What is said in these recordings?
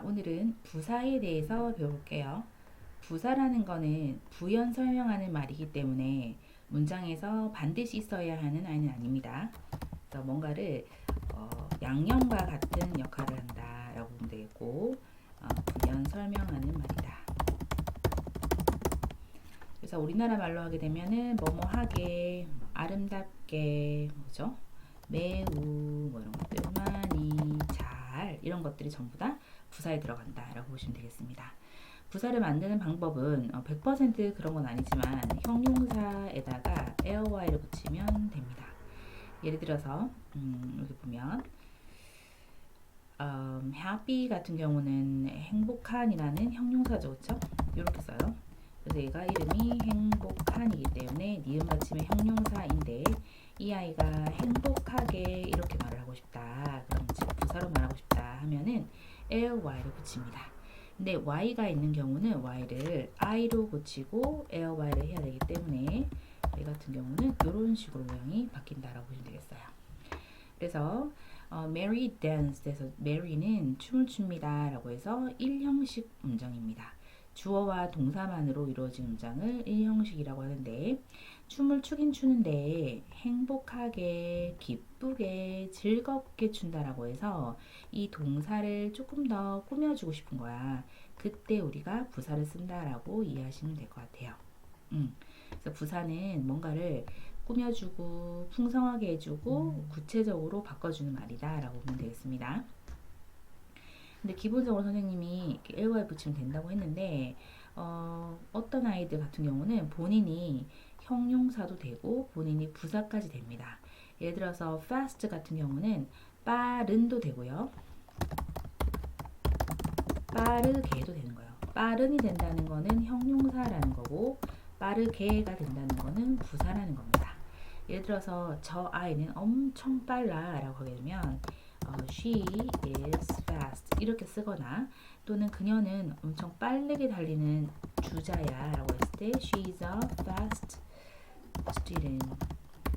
자, 오늘은 부사에 대해서 배울게요. 부사라는 거는 부연 설명하는 말이기 때문에 문장에서 반드시 있어야 하는 아이는 아닙니다. 그래서 뭔가를 양념과 같은 역할을 한다라고 보면 되겠고, 부연 설명하는 말이다. 그래서 우리나라 말로 하게 되면은 뭐뭐하게, 아름답게, 뭐죠? 매우, 뭐 이런 것들, 많이, 잘 이런 것들이 전부 다 부사에 들어간다라고 보시면 되겠습니다. 부사를 만드는 방법은 100% 그런 건 아니지만 형용사에다가 ly를 붙이면 됩니다. 예를 들어서 여기 보면 happy 같은 경우는 행복한이라는 형용사죠, 그렇죠? 이렇게 써요. 그래서 얘가 이름이 행복한이기 때문에 니은 받침의 형용사인데 이 아이가 행복하게 이렇게 말을 하고 싶다. 그럼 부사로 말하고 싶다 하면은 ly를 붙입니다. 근데 y가 있는 경우는 y를 i로 고치고 ly를 해야 되기 때문에 이 같은 경우는 이런 식으로 모양이 바뀐다라고 보시면 되겠어요. 그래서 Mary danced 해서 Mary는 춤을 춥니다 라고 해서 1형식 문장입니다. 주어와 동사만으로 이루어진 문장을 1형식이라고 하는데 춤을 추긴 추는데 행복하게, 기쁘게, 즐겁게 춘다라고 해서 이 동사를 조금 더 꾸며주고 싶은 거야. 그때 우리가 부사를 쓴다라고 이해하시면 될 것 같아요. 그래서 부사는 뭔가를 꾸며주고 풍성하게 해주고 구체적으로 바꿔주는 말이다 라고 보면 되겠습니다. 근데 기본적으로 선생님이 ly에 붙이면 된다고 했는데 어떤 아이들 같은 경우는 본인이 형용사도 되고 본인이 부사까지 됩니다. 예를 들어서 fast 같은 경우는 빠른도 되고요. 빠르게도 되는 거예요. 빠른이 된다는 거는 형용사라는 거고 빠르게가 된다는 거는 부사라는 겁니다. 예를 들어서 저 아이는 엄청 빨라 라고 하게 되면 she is fast 이렇게 쓰거나 또는 그녀는 엄청 빠르게 달리는 주자야 라고 했을 때 she's a fast student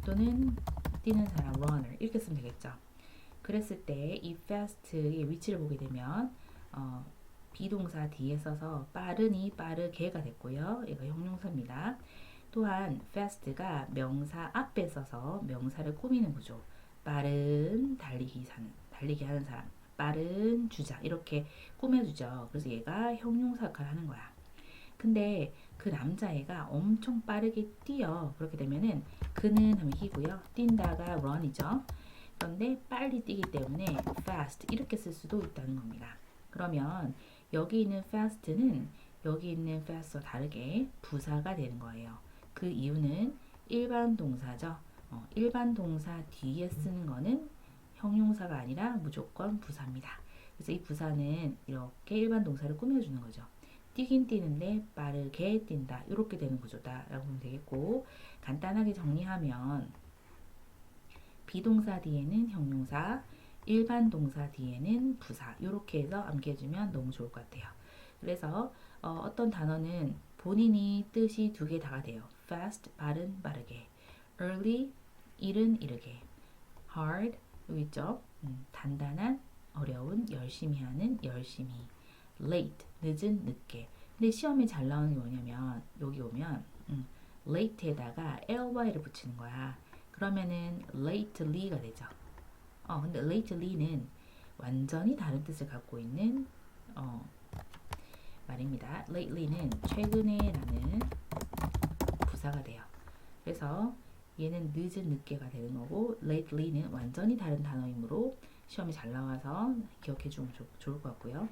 또는 뛰는 사람 runner 이렇게 쓰면 되겠죠. 그랬을 때 이 fast의 위치를 보게 되면 비동사 뒤에 써서 빠르니 빠르게가 됐고요. 얘가 형용사입니다. 또한 fast가 명사 앞에 써서 명사를 꾸미는 구조. 빠른 달리기 하는 사람, 빠른 주자 이렇게 꾸며주죠. 그래서 얘가 형용사 역할을 하는 거야. 근데 그 남자애가 엄청 빠르게 뛰어. 그렇게 되면은 그는 하면 he고요. 뛴다가 run이죠. 그런데 빨리 뛰기 때문에 fast 이렇게 쓸 수도 있다는 겁니다. 그러면 여기 있는 fast는 여기 있는 fast와 다르게 부사가 되는 거예요. 그 이유는 일반 동사죠. 일반 동사 뒤에 쓰는 거는 형용사가 아니라 무조건 부사입니다. 그래서 이 부사는 이렇게 일반 동사를 꾸며주는 거죠. 뛰긴 뛰는데 빠르게 뛴다. 이렇게 되는 구조다 라고 보면 되겠고 간단하게 정리하면 비동사 뒤에는 형용사, 일반 동사 뒤에는 부사 이렇게 해서 암기해주면 너무 좋을 것 같아요. 그래서 어떤 단어는 본인이 뜻이 두 개 다가 돼요. fast, 빠른, 빠르게. early, 이른, 이르게. hard, 여기 있죠. 단단한, 어려운, 열심히 하는, 열심히. late, 늦은, 늦게. 근데 시험에 잘 나오는 게 뭐냐면 여기 오면 late에다가 ly를 붙이는 거야. 그러면은 lately가 되죠. 근데 lately는 완전히 다른 뜻을 갖고 있는 말입니다. lately는 최근에라는 부사가 돼요. 그래서 얘는 늦은 늦게가 되는 거고 lately는 완전히 다른 단어이므로 시험이 잘 나와서 기억해 주면 좋을 것 같고요.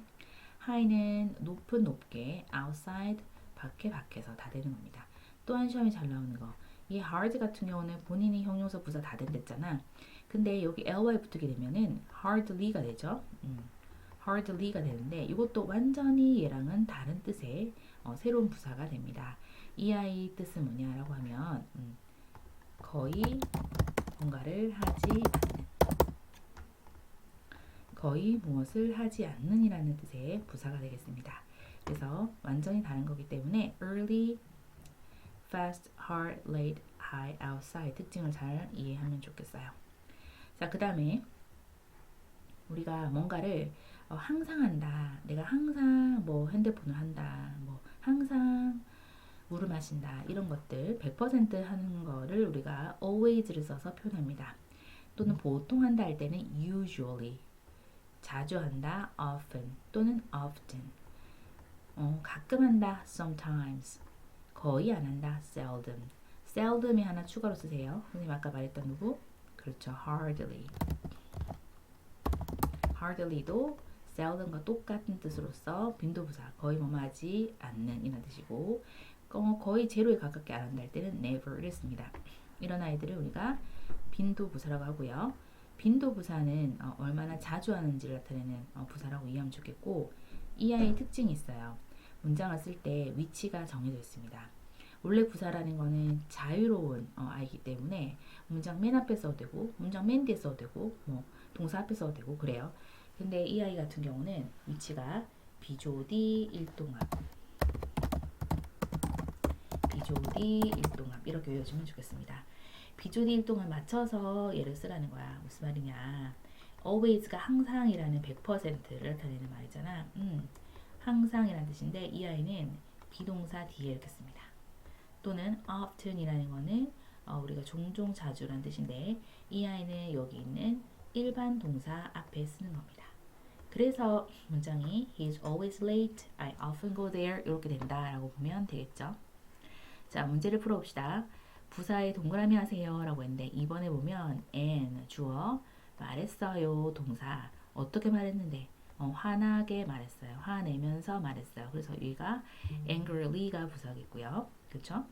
high는 높은 높게 outside 밖에서 다 되는 겁니다. 또한 시험이 잘 나오는 거. 이 hard 같은 경우는 본인이 형용사 부사 다 된댔잖아. 근데 여기 ly 붙게 되면은 hardly가 되죠. hardly가 되는데 이것도 완전히 얘랑은 다른 뜻의 새로운 부사가 됩니다. 이 아이 뜻은 뭐냐라고 하면 거의 뭔가를 하지 않는 거의 무엇을 하지 않는 이라는 뜻의 부사가 되겠습니다. 그래서 완전히 다른 거기 때문에 early, fast, hard, late, high, outside 특징을 잘 이해하면 좋겠어요. 자, 그 다음에 우리가 뭔가를 항상 한다. 내가 항상 뭐 핸드폰을 한다. 뭐 항상 물을 마신다. 이런 것들 100% 하는 거를 우리가 always를 써서 표현합니다. 또는 보통 한다 할 때는 usually, 자주 한다 often 또는 often, 가끔 한다 sometimes, 거의 안 한다 seldom. seldom이 하나 추가로 쓰세요. 선생님 아까 말했던 누구? 그렇죠. hardly. hardly도 seldom과 똑같은 뜻으로서 빈도부사, 거의 뭐하지 않는 이런 뜻이고, 거의 제로에 가깝게 안 한다 할 때는 never를 씁니다. 이런 아이들을 우리가 빈도부사라고 하고요. 빈도부사는 얼마나 자주 하는지를 나타내는 부사라고 이해하면 좋겠고, 이 아이의 특징이 있어요. 문장을 쓸 때 위치가 정해져 있습니다. 원래 부사라는 거는 자유로운 아이기 때문에 문장 맨 앞에 써도 되고 문장 맨 뒤에 써도 되고 뭐 동사 앞에 써도 되고 그래요. 근데 이 아이 같은 경우는 위치가 비조디 일동합, 비조디 일동합 이렇게 외워주면 좋겠습니다. 비조디 일동을 맞춰서 얘를 쓰라는 거야. 무슨 말이냐? always가 항상이라는 100%를 나타내는 말이잖아. 항상이라는 뜻인데 이 아이는 비동사 뒤에 이렇게 씁니다. 또는 often이라는 거는 우리가 종종 자주라는 뜻인데 이 아이는 여기 있는 일반 동사 앞에 쓰는 겁니다. 그래서 문장이 He's always late, I often go there 이렇게 된다라고 보면 되겠죠. 자, 문제를 풀어봅시다. 부사에 동그라미 하세요 라고 했는데 2번에 보면 and 주어, 말했어요 동사, 어떻게 말했는데 화나게 말했어요. 화내면서 말했어요. 그래서 여기가 angrly가 부사겠고요. 그렇죠?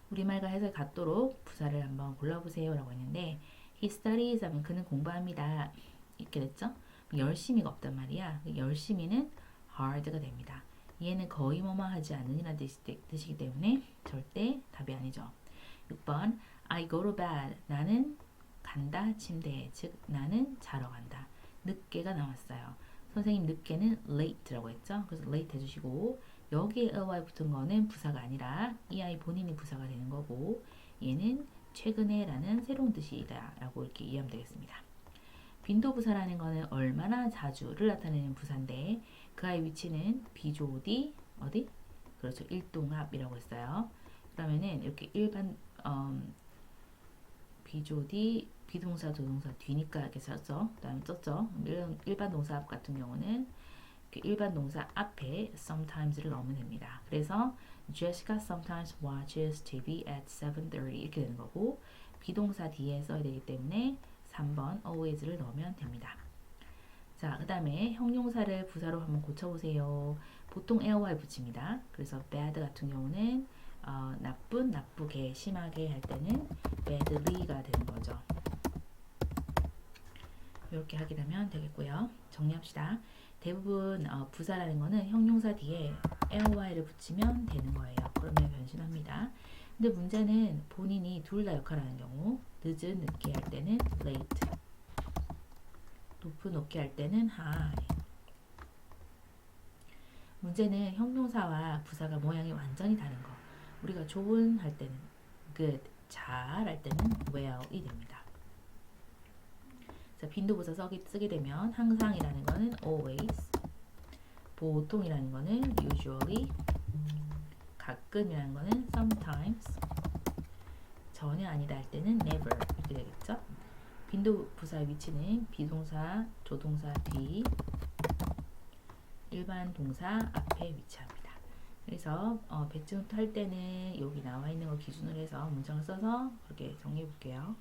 우리말과 해석이 같도록 부사를 한번 골라보세요 라고 했는데 he studies 하면 그는 공부합니다. 이렇게 됐죠? 열심히가 없단 말이야. 열심히는 hard가 됩니다. 얘는 거의 뭐뭐 하지 않으니라는 뜻이기 때문에 절대 답이 아니죠. 6번 I go to bed. 나는 간다 침대에. 즉 나는 자러 간다. 늦게가 나왔어요. 선생님 늦게는 late라고 했죠. 그래서 late 해주시고 여기에 ly 붙은 거는 부사가 아니라 이 아이 본인이 부사가 되는 거고 얘는 최근에 라는 새로운 뜻이다 라고 이렇게 이해하면 되겠습니다. 빈도부사라는 거는 얼마나 자주를 나타내는 부사인데 그 아이 위치는 비조디 어디? 그렇죠. 일동합이라고 했어요. 그러면은 이렇게 일반 비조디 비동사 조동사 뒤니까 이렇게 썼죠. 그 다음에 썼죠. 일반 동사 앞 같은 경우는 일반 동사 앞에 sometimes를 넣으면 됩니다. 그래서 Jessica sometimes watches TV at 7:30 이렇게 되는 거고 비동사 뒤에 써야 되기 때문에 3번 always를 넣으면 됩니다. 자, 그 다음에 형용사를 부사로 한번 고쳐보세요. 보통 ly 붙입니다. 그래서 bad 같은 경우는 나쁜, 나쁘게, 심하게 할 때는 badly가 되는 거죠. 이렇게 하게 되면 되겠고요. 정리합시다. 대부분 부사라는 거는 형용사 뒤에 ly를 붙이면 되는 거예요. 그러면 변신합니다. 근데 문제는 본인이 둘 다 역할을 하는 경우 늦은, 늦게 할 때는 late, 높은, 높게 할 때는 high. 문제는 형용사와 부사가 모양이 완전히 다른 거. 우리가 좋은 할 때는 good, 잘 할 때는 well이 됩니다. 자, 빈도부사 쓰게 되면 항상이라는 거는 always, 보통이라는 거는 usually, 가끔이라는 거는 sometimes, 전혀 아니다 할 때는 never 이렇게 되겠죠. 빈도부사 위치는 비동사, 조동사 뒤, 일반 동사 앞에 위치합니다. 그래서 배치노트 할 때는 여기 나와 있는 거 기준으로 해서 문장을 써서 그렇게 정리해 볼게요.